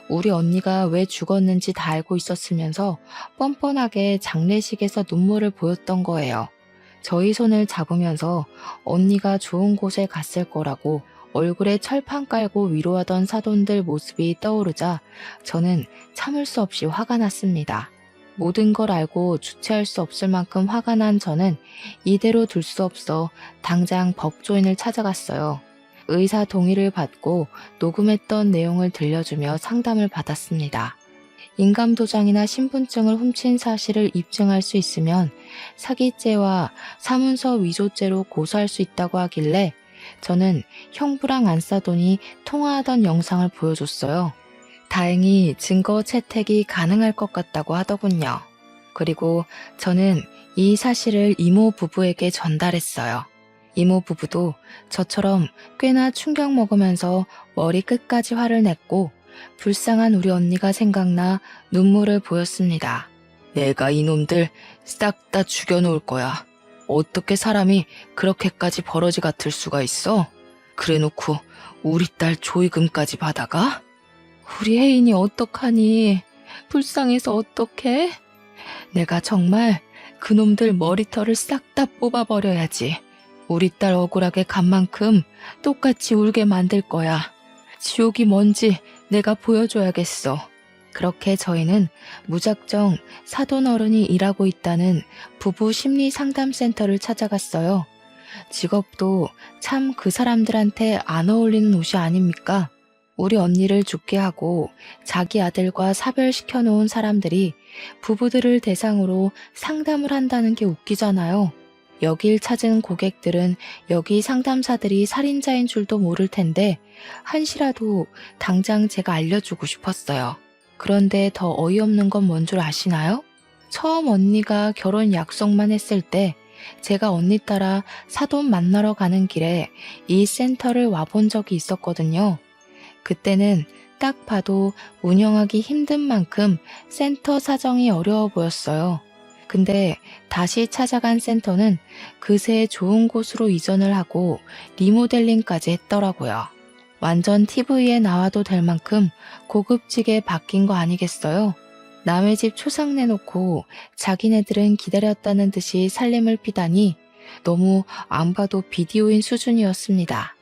우리 언니가 왜 죽었는지 다 알고 있었으면서 뻔뻔하게 장례식에서 눈물을 보였던 거예요. 저희 손을 잡으면서 언니가 좋은 곳에 갔을 거라고 얼굴에 철판 깔고 위로하던 사돈들 모습이 떠오르자 저는 참을 수 없이 화가 났습니다. 모든 걸 알고 주체할 수 없을 만큼 화가 난 저는 이대로 둘 수 없어 당장 법조인을 찾아갔어요. 의사 동의를 받고 녹음했던 내용을 들려주며 상담을 받았습니다. 인감도장이나 신분증을 훔친 사실을 입증할 수 있으면 사기죄와 사문서 위조죄로 고소할 수 있다고 하길래 저는 형부랑 안사돈이 통화하던 영상을 보여줬어요. 다행히 증거 채택이 가능할 것 같다고 하더군요. 그리고 저는 이 사실을 이모 부부에게 전달했어요. 이모 부부도 저처럼 꽤나 충격 먹으면서 머리 끝까지 화를 냈고 불쌍한 우리 언니가 생각나 눈물을 보였습니다. 내가 이놈들 싹 다 죽여놓을 거야. 어떻게 사람이 그렇게까지 버러지 같을 수가 있어? 그래놓고 우리 딸 조의금까지 받아가? 우리 혜인이 어떡하니? 불쌍해서 어떡해? 내가 정말 그놈들 머리털을 싹 다 뽑아버려야지. 우리 딸 억울하게 간 만큼 똑같이 울게 만들 거야. 지옥이 뭔지 내가 보여줘야겠어. 그렇게 저희는 무작정 사돈 어른이 일하고 있다는 부부 심리 상담센터를 찾아갔어요. 직업도 참 그 사람들한테 안 어울리는 옷이 아닙니까? 우리 언니를 죽게 하고 자기 아들과 사별시켜 놓은 사람들이 부부들을 대상으로 상담을 한다는 게 웃기잖아요. 여길 찾은 고객들은 여기 상담사들이 살인자인 줄도 모를 텐데 한시라도 당장 제가 알려주고 싶었어요. 그런데 더 어이없는 건 뭔 줄 아시나요? 처음 언니가 결혼 약속만 했을 때 제가 언니 따라 사돈 만나러 가는 길에 이 센터를 와본 적이 있었거든요. 그때는 딱 봐도 운영하기 힘든 만큼 센터 사정이 어려워 보였어요. 근데 다시 찾아간 센터는 그새 좋은 곳으로 이전을 하고 리모델링까지 했더라고요. 완전 TV에 나와도 될 만큼 고급지게 바뀐 거 아니겠어요? 남의 집 초상 내놓고 자기네들은 기다렸다는 듯이 살림을 피다니 너무 안 봐도 비디오인 수준이었습니다.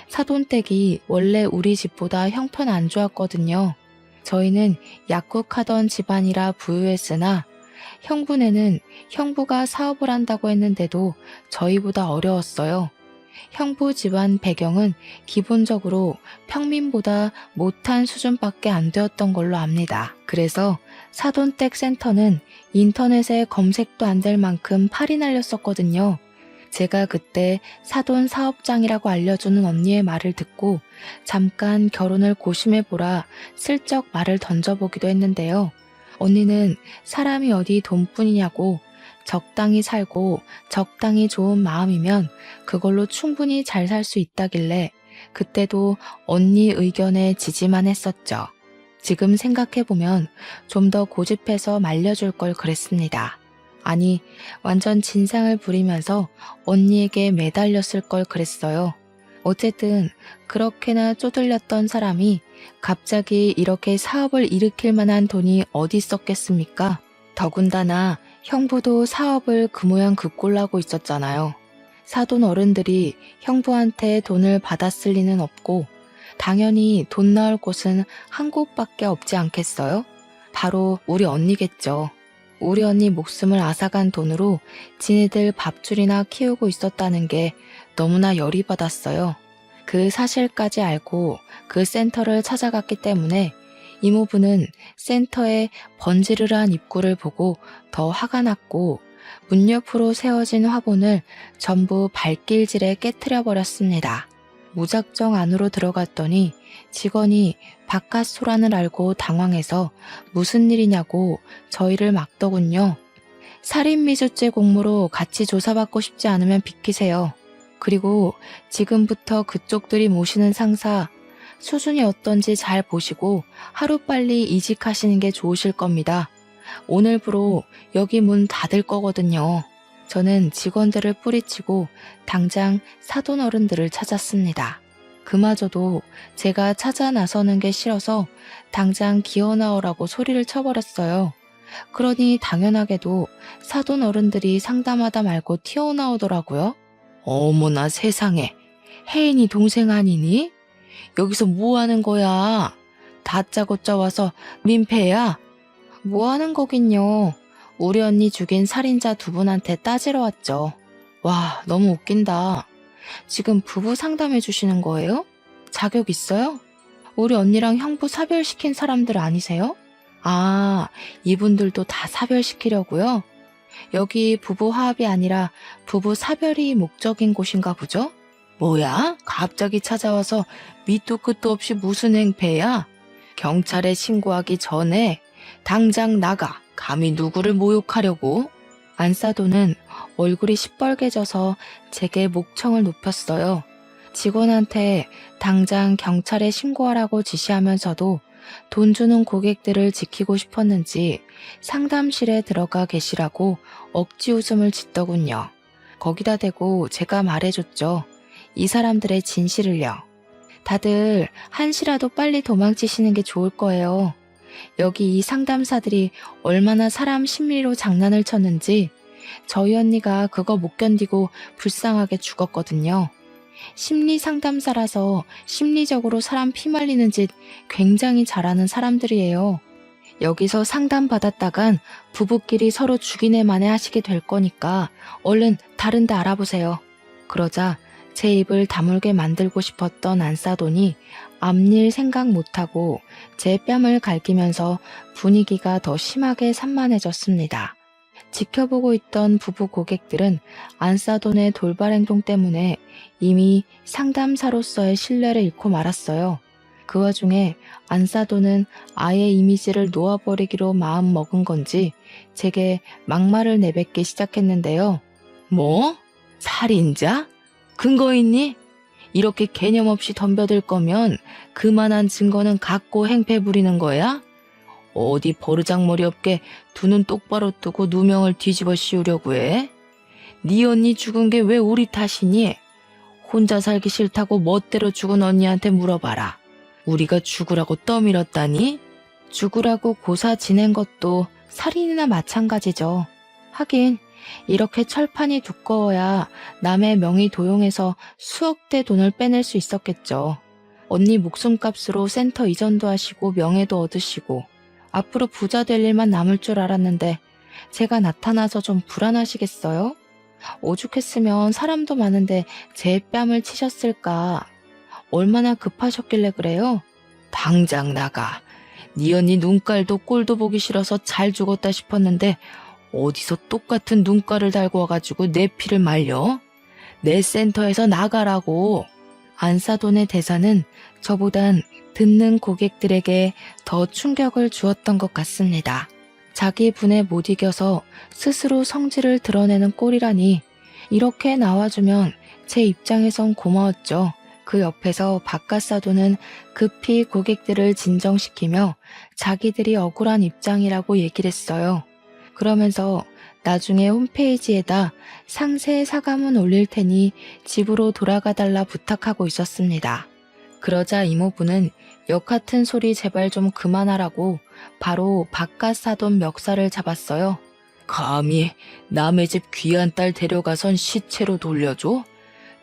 사돈댁이 원래 우리 집보다 형편 안 좋았거든요. 저희는 약국하던 집안이라 부유했으나 형부네는 형부가 사업을 한다고 했는데도 저희보다 어려웠어요. 형부 집안 배경은 기본적으로 평민보다 못한 수준밖에 안 되었던 걸로 압니다. 그래서 사돈댁 센터는 인터넷에 검색도 안 될 만큼 팔이 날렸었거든요. 제가 그때 사돈 사업장이라고 알려주는 언니의 말을 듣고 잠깐 결혼을 고심해보라 슬쩍 말을 던져보기도 했는데요. 언니는 사람이 어디 돈뿐이냐고 적당히 살고 적당히 좋은 마음이면 그걸로 충분히 잘 살 수 있다길래 그때도 언니 의견에 지지만 했었죠. 지금 생각해보면 좀 더 고집해서 말려줄 걸 그랬습니다. 아니, 완전 진상을 부리면서 언니에게 매달렸을 걸 그랬어요. 어쨌든 그렇게나 쪼들렸던 사람이 갑자기 이렇게 사업을 일으킬 만한 돈이 어디 있었겠습니까? 더군다나 형부도 사업을 그 모양 그 꼴 나고 있었잖아요. 사돈 어른들이 형부한테 돈을 받았을 리는 없고 당연히 돈 나올 곳은 한 곳밖에 없지 않겠어요? 바로 우리 언니겠죠. 우리 언니 목숨을 앗아간 돈으로 지네들 밥줄이나 키우고 있었다는 게 너무나 열이 받았어요. 그 사실까지 알고 그 센터를 찾아갔기 때문에 이모부는 센터의 번지르르한 입구를 보고 더 화가 났고 문 옆으로 세워진 화분을 전부 발길질에 깨트려 버렸습니다. 무작정 안으로 들어갔더니 직원이 바깥 소란을 알고 당황해서 무슨 일이냐고 저희를 막더군요. 살인미수죄 공모로 같이 조사받고 싶지 않으면 비키세요. 그리고 지금부터 그쪽들이 모시는 상사 수준이 어떤지 잘 보시고 하루빨리 이직하시는 게 좋으실 겁니다. 오늘부로 여기 문 닫을 거거든요. 저는 직원들을 뿌리치고 당장 사돈 어른들을 찾았습니다. 그마저도 제가 찾아 나서는 게 싫어서 당장 기어 나오라고 소리를 쳐버렸어요. 그러니 당연하게도 사돈 어른들이 상담하다 말고 튀어나오더라고요. 어머나 세상에, 혜인이 동생 아니니? 여기서 뭐 하는 거야? 다짜고짜 와서 민폐야? 뭐 하는 거긴요. 우리 언니 죽인 살인자 두 분한테 따지러 왔죠. 와, 너무 웃긴다. 지금 부부 상담해 주시는 거예요? 자격 있어요? 우리 언니랑 형부 사별시킨 사람들 아니세요? 아, 이분들도 다 사별시키려고요? 여기 부부 화합이 아니라 부부 사별이 목적인 곳인가 보죠? 뭐야? 갑자기 찾아와서 밑도 끝도 없이 무슨 행패야? 경찰에 신고하기 전에 당장 나가. 감히 누구를 모욕하려고? 안사도는 얼굴이 시뻘개져서 제게 목청을 높였어요. 직원한테 당장 경찰에 신고하라고 지시하면서도 돈 주는 고객들을 지키고 싶었는지 상담실에 들어가 계시라고 억지 웃음을 짓더군요. 거기다 대고 제가 말해줬죠. 이 사람들의 진실을요. 다들 한시라도 빨리 도망치시는 게 좋을 거예요. 여기 이 상담사들이 얼마나 사람 심리로 장난을 쳤는지 저희 언니가 그거 못 견디고 불쌍하게 죽었거든요. 심리 상담사라서 심리적으로 사람 피말리는 짓 굉장히 잘하는 사람들이에요. 여기서 상담받았다간 부부끼리 서로 죽이네 마네 하시게 될 거니까 얼른 다른 데 알아보세요. 그러자 제 입을 다물게 만들고 싶었던 안사돈이 앞일 생각 못하고 제 뺨을 갈기면서 분위기가 더 심하게 산만해졌습니다. 지켜보고 있던 부부 고객들은 안사돈의 돌발 행동 때문에 이미 상담사로서의 신뢰를 잃고 말았어요. 그 와중에 안사돈은 아예 이미지를 놓아버리기로 마음 먹은 건지 제게 막말을 내뱉기 시작했는데요. 뭐? 살인자? 근거 있니? 이렇게 개념 없이 덤벼들 거면 그만한 증거는 갖고 행패 부리는 거야? 어디 버르장머리 없게 두 눈 똑바로 뜨고 누명을 뒤집어 씌우려고 해? 네 언니 죽은 게 왜 우리 탓이니? 혼자 살기 싫다고 멋대로 죽은 언니한테 물어봐라. 우리가 죽으라고 떠밀었다니? 죽으라고 고사 지낸 것도 살인이나 마찬가지죠. 하긴 이렇게 철판이 두꺼워야 남의 명의 도용해서 수억대 돈을 빼낼 수 있었겠죠. 언니 목숨값으로 센터 이전도 하시고 명예도 얻으시고 앞으로 부자 될 일만 남을 줄 알았는데 제가 나타나서 좀 불안하시겠어요? 오죽했으면 사람도 많은데 제 뺨을 치셨을까? 얼마나 급하셨길래 그래요? 당장 나가. 네 언니 눈깔도 꼴도 보기 싫어서 잘 죽었다 싶었는데 어디서 똑같은 눈깔을 달고 와가지고 내 피를 말려? 내 센터에서 나가라고. 안사돈의 대사는 저보단 듣는 고객들에게 더 충격을 주었던 것 같습니다. 자기 분에 못 이겨서 스스로 성질을 드러내는 꼴이라니 이렇게 나와주면 제 입장에선 고마웠죠. 그 옆에서 바깥사돈은 급히 고객들을 진정시키며 자기들이 억울한 입장이라고 얘기를 했어요. 그러면서 나중에 홈페이지에다 상세 사과문 올릴 테니 집으로 돌아가 달라 부탁하고 있었습니다. 그러자 이모부는 역 같은 소리 제발 좀 그만하라고 바로 바깥사돈 멱살을 잡았어요. 감히 남의 집 귀한 딸 데려가선 시체로 돌려줘?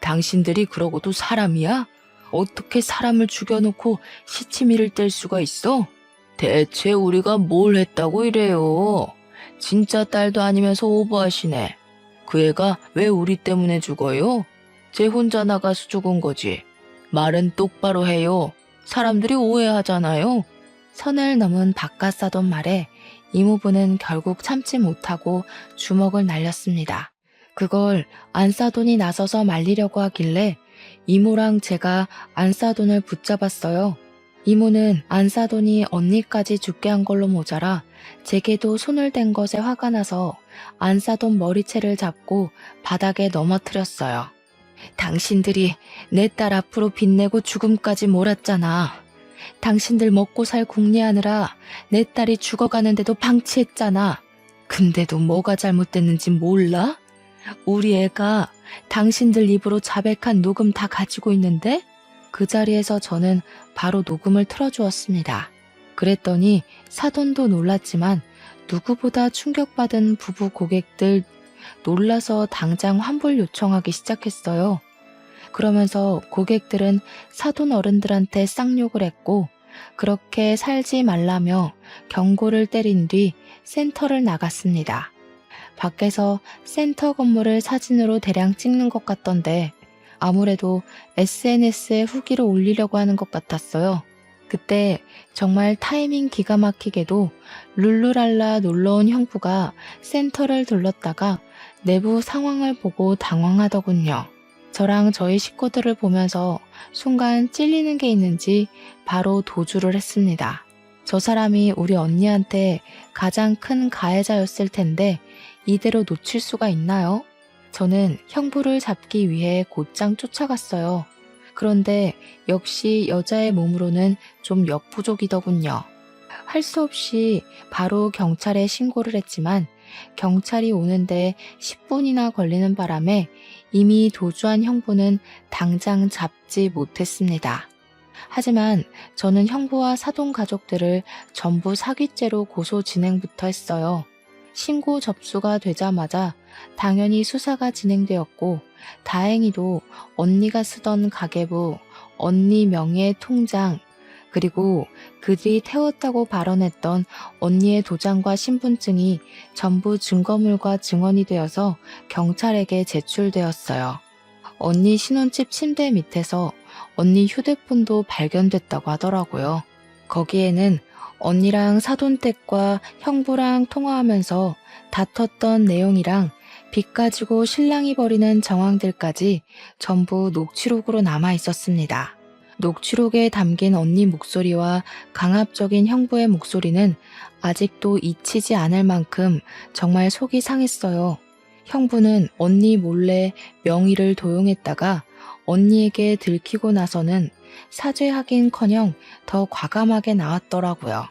당신들이 그러고도 사람이야? 어떻게 사람을 죽여놓고 시치미를 뗄 수가 있어? 대체 우리가 뭘 했다고 이래요? 진짜 딸도 아니면서 오버하시네. 그 애가 왜 우리 때문에 죽어요? 쟤 혼자 나가서 죽은 거지. 말은 똑바로 해요. 사람들이 오해하잖아요. 선을 넘은 바깥사돈 말에 이모부는 결국 참지 못하고 주먹을 날렸습니다. 그걸 안사돈이 나서서 말리려고 하길래 이모랑 제가 안사돈을 붙잡았어요. 이모는 안사돈이 언니까지 죽게 한 걸로 모자라 제게도 손을 댄 것에 화가 나서 안사돈 머리채를 잡고 바닥에 넘어뜨렸어요. 당신들이 내 딸 앞으로 빚내고 죽음까지 몰았잖아. 당신들 먹고 살 궁리하느라 내 딸이 죽어가는데도 방치했잖아. 근데도 뭐가 잘못됐는지 몰라? 우리 애가 당신들 입으로 자백한 녹음 다 가지고 있는데? 그 자리에서 저는 바로 녹음을 틀어주었습니다. 그랬더니 사돈도 놀랐지만 누구보다 충격받은 부부 고객들 놀라서 당장 환불 요청하기 시작했어요. 그러면서 고객들은 사돈 어른들한테 쌍욕을 했고 그렇게 살지 말라며 경고를 때린 뒤 센터를 나갔습니다. 밖에서 센터 건물을 사진으로 대량 찍는 것 같던데 아무래도 SNS에 후기를 올리려고 하는 것 같았어요. 그때 정말 타이밍 기가 막히게도 룰루랄라 놀러온 형부가 센터를 둘렀다가 내부 상황을 보고 당황하더군요. 저랑 저희 식구들을 보면서 순간 찔리는 게 있는지 바로 도주를 했습니다. 저 사람이 우리 언니한테 가장 큰 가해자였을 텐데 이대로 놓칠 수가 있나요? 저는 형부를 잡기 위해 곧장 쫓아갔어요. 그런데 역시 여자의 몸으로는 좀 역부족이더군요. 할 수 없이 바로 경찰에 신고를 했지만 경찰이 오는데 10분이나 걸리는 바람에 이미 도주한 형부는 당장 잡지 못했습니다. 하지만 저는 형부와 사돈 가족들을 전부 사기죄로 고소 진행부터 했어요. 신고 접수가 되자마자 당연히 수사가 진행되었고 다행히도 언니가 쓰던 가계부, 언니 명의의 통장, 그리고 그들이 태웠다고 발언했던 언니의 도장과 신분증이 전부 증거물과 증언이 되어서 경찰에게 제출되었어요. 언니 신혼집 침대 밑에서 언니 휴대폰도 발견됐다고 하더라고요. 거기에는 언니랑 사돈댁과 형부랑 통화하면서 다퉜던 내용이랑 빚 가지고 신랑이 벌이는 정황들까지 전부 녹취록으로 남아 있었습니다. 녹취록에 담긴 언니 목소리와 강압적인 형부의 목소리는 아직도 잊히지 않을 만큼 정말 속이 상했어요. 형부는 언니 몰래 명의를 도용했다가 언니에게 들키고 나서는 사죄하긴커녕 더 과감하게 나왔더라고요.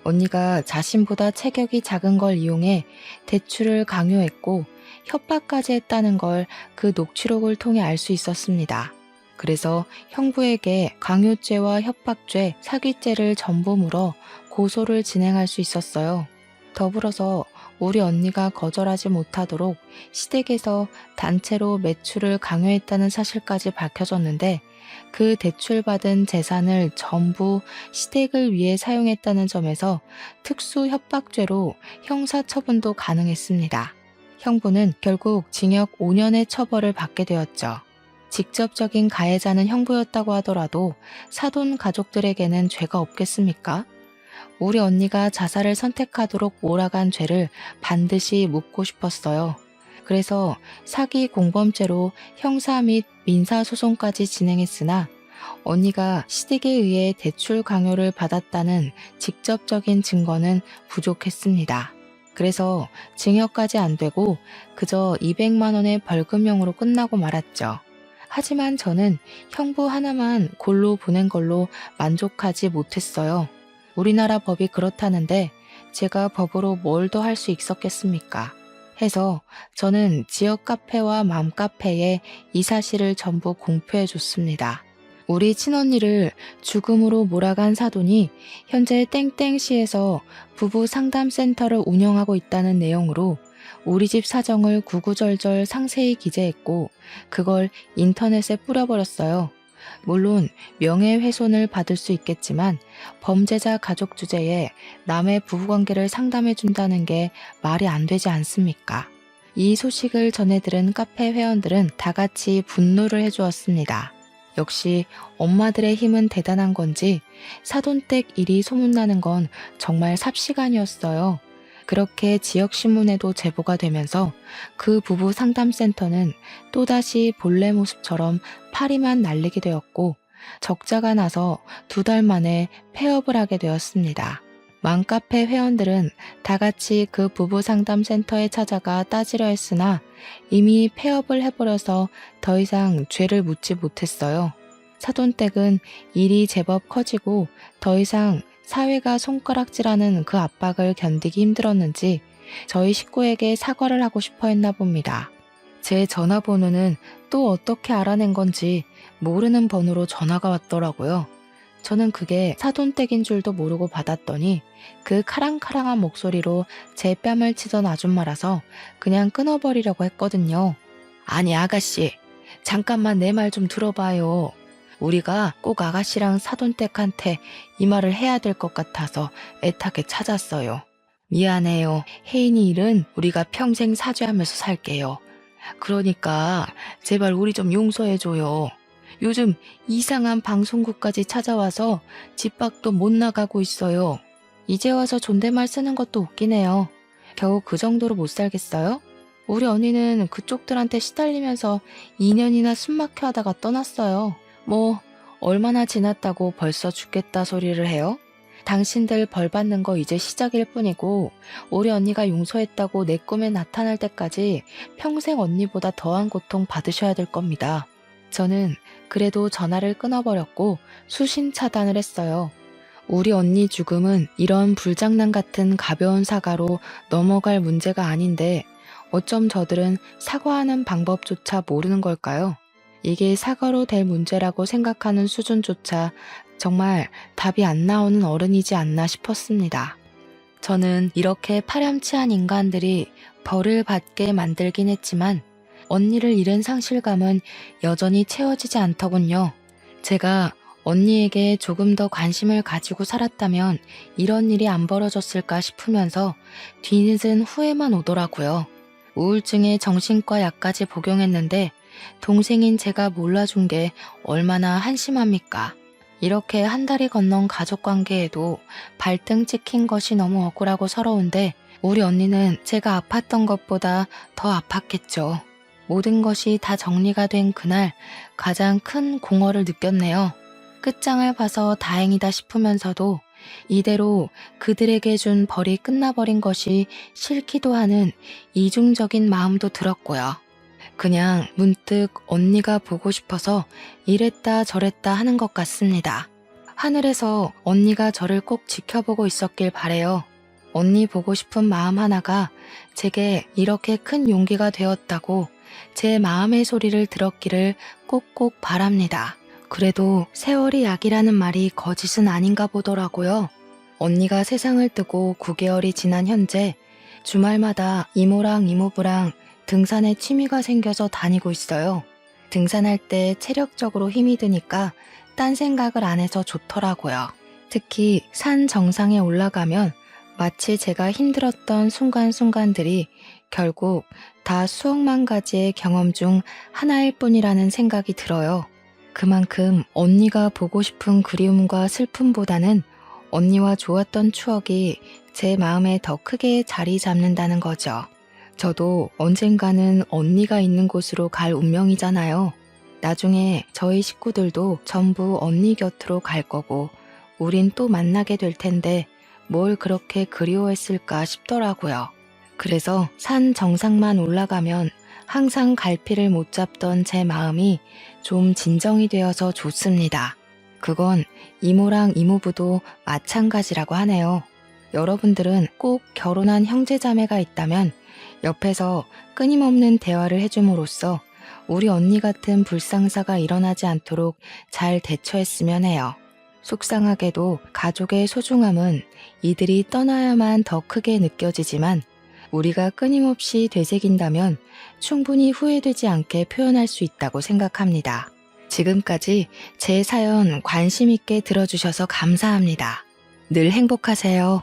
언니가 자신보다 체격이 작은 걸 이용해 대출을 강요했고 협박까지 했다는 걸 그 녹취록을 통해 알 수 있었습니다. 그래서 형부에게 강요죄와 협박죄, 사기죄를 전부 물어 고소를 진행할 수 있었어요. 더불어서 우리 언니가 거절하지 못하도록 시댁에서 단체로 매출을 강요했다는 사실까지 밝혀졌는데 그 대출받은 재산을 전부 시댁을 위해 사용했다는 점에서 특수 협박죄로 형사처분도 가능했습니다. 형부는 결국 징역 5년의 처벌을 받게 되었죠. 직접적인 가해자는 형부였다고 하더라도 사돈 가족들에게는 죄가 없겠습니까? 우리 언니가 자살을 선택하도록 몰아간 죄를 반드시 묻고 싶었어요. 그래서 사기 공범죄로 형사 및 민사소송까지 진행했으나 언니가 시댁에 의해 대출 강요를 받았다는 직접적인 증거는 부족했습니다. 그래서 징역까지 안 되고 그저 200만 원의 벌금형으로 끝나고 말았죠. 하지만 저는 형부 하나만 골로 보낸 걸로 만족하지 못했어요. 우리나라 법이 그렇다는데 제가 법으로 뭘 더 할 수 있었겠습니까? 해서 저는 지역 카페와 맘카페에 이 사실을 전부 공표해 줬습니다. 우리 친언니를 죽음으로 몰아간 사돈이 현재 땡땡시에서 부부 상담센터를 운영하고 있다는 내용으로 우리 집 사정을 구구절절 상세히 기재했고 그걸 인터넷에 뿌려버렸어요. 물론 명예훼손을 받을 수 있겠지만 범죄자 가족 주제에 남의 부부관계를 상담해준다는 게 말이 안 되지 않습니까? 이 소식을 전해들은 카페 회원들은 다 같이 분노를 해주었습니다. 역시 엄마들의 힘은 대단한 건지 사돈댁 일이 소문나는 건 정말 삽시간이었어요. 그렇게 지역신문에도 제보가 되면서 그 부부 상담센터는 또다시 본래 모습처럼 파리만 날리게 되었고 적자가 나서 2달 만에 폐업을 하게 되었습니다. 맘카페 회원들은 다 같이 그 부부 상담센터에 찾아가 따지려 했으나 이미 폐업을 해버려서 더 이상 죄를 묻지 못했어요. 사돈댁은 일이 제법 커지고 더 이상 사회가 손가락질하는 그 압박을 견디기 힘들었는지 저희 식구에게 사과를 하고 싶어 했나 봅니다. 제 전화번호는 또 어떻게 알아낸 건지 모르는 번호로 전화가 왔더라고요. 저는 그게 사돈댁인 줄도 모르고 받았더니 그 카랑카랑한 목소리로 제 뺨을 치던 아줌마라서 그냥 끊어버리려고 했거든요. 아니 아가씨, 잠깐만 내 말 좀 들어봐요. 우리가 꼭 아가씨랑 사돈댁한테 이 말을 해야 될 것 같아서 애타게 찾았어요. 미안해요. 혜인이 일은 우리가 평생 사죄하면서 살게요. 그러니까 제발 우리 좀 용서해줘요. 요즘 이상한 방송국까지 찾아와서 집 밖도 못 나가고 있어요. 이제 와서 존댓말 쓰는 것도 웃기네요. 겨우 그 정도로 못 살겠어요? 우리 언니는 그쪽들한테 시달리면서 2년이나 숨막혀 하다가 떠났어요. 뭐 얼마나 지났다고 벌써 죽겠다 소리를 해요? 당신들 벌 받는 거 이제 시작일 뿐이고 우리 언니가 용서했다고 내 꿈에 나타날 때까지 평생 언니보다 더한 고통 받으셔야 될 겁니다. 저는 그래도 전화를 끊어버렸고 수신 차단을 했어요. 우리 언니 죽음은 이런 불장난 같은 가벼운 사과로 넘어갈 문제가 아닌데 어쩜 저들은 사과하는 방법조차 모르는 걸까요? 이게 사과로 될 문제라고 생각하는 수준조차 정말 답이 안 나오는 어른이지 않나 싶었습니다. 저는 이렇게 파렴치한 인간들이 벌을 받게 만들긴 했지만 언니를 잃은 상실감은 여전히 채워지지 않더군요. 제가 언니에게 조금 더 관심을 가지고 살았다면 이런 일이 안 벌어졌을까 싶으면서 뒤늦은 후회만 오더라고요. 우울증에 정신과 약까지 복용했는데 동생인 제가 몰라준 게 얼마나 한심합니까? 이렇게 한 달이 건넌 가족관계에도 발등 찍힌 것이 너무 억울하고 서러운데 우리 언니는 제가 아팠던 것보다 더 아팠겠죠. 모든 것이 다 정리가 된 그날 가장 큰 공허를 느꼈네요. 끝장을 봐서 다행이다 싶으면서도 이대로 그들에게 준 벌이 끝나버린 것이 싫기도 하는 이중적인 마음도 들었고요. 그냥 문득 언니가 보고 싶어서 이랬다 저랬다 하는 것 같습니다. 하늘에서 언니가 저를 꼭 지켜보고 있었길 바래요. 언니 보고 싶은 마음 하나가 제게 이렇게 큰 용기가 되었다고 제 마음의 소리를 들었기를 꼭꼭 바랍니다. 그래도 세월이 약이라는 말이 거짓은 아닌가 보더라고요. 언니가 세상을 뜨고 9개월이 지난 현재 주말마다 이모랑 이모부랑 등산에 취미가 생겨서 다니고 있어요. 등산할 때 체력적으로 힘이 드니까 딴 생각을 안 해서 좋더라고요. 특히 산 정상에 올라가면 마치 제가 힘들었던 순간순간들이 결국 다 수억만 가지의 경험 중 하나일 뿐이라는 생각이 들어요. 그만큼 언니가 보고 싶은 그리움과 슬픔보다는 언니와 좋았던 추억이 제 마음에 더 크게 자리 잡는다는 거죠. 저도 언젠가는 언니가 있는 곳으로 갈 운명이잖아요. 나중에 저희 식구들도 전부 언니 곁으로 갈 거고 우린 또 만나게 될 텐데 뭘 그렇게 그리워했을까 싶더라고요. 그래서 산 정상만 올라가면 항상 갈피를 못 잡던 제 마음이 좀 진정이 되어서 좋습니다. 그건 이모랑 이모부도 마찬가지라고 하네요. 여러분들은 꼭 결혼한 형제자매가 있다면 옆에서 끊임없는 대화를 해줌으로써 우리 언니 같은 불상사가 일어나지 않도록 잘 대처했으면 해요. 속상하게도 가족의 소중함은 이들이 떠나야만 더 크게 느껴지지만 우리가 끊임없이 되새긴다면 충분히 후회되지 않게 표현할 수 있다고 생각합니다. 지금까지 제 사연 관심 있게 들어주셔서 감사합니다. 늘 행복하세요.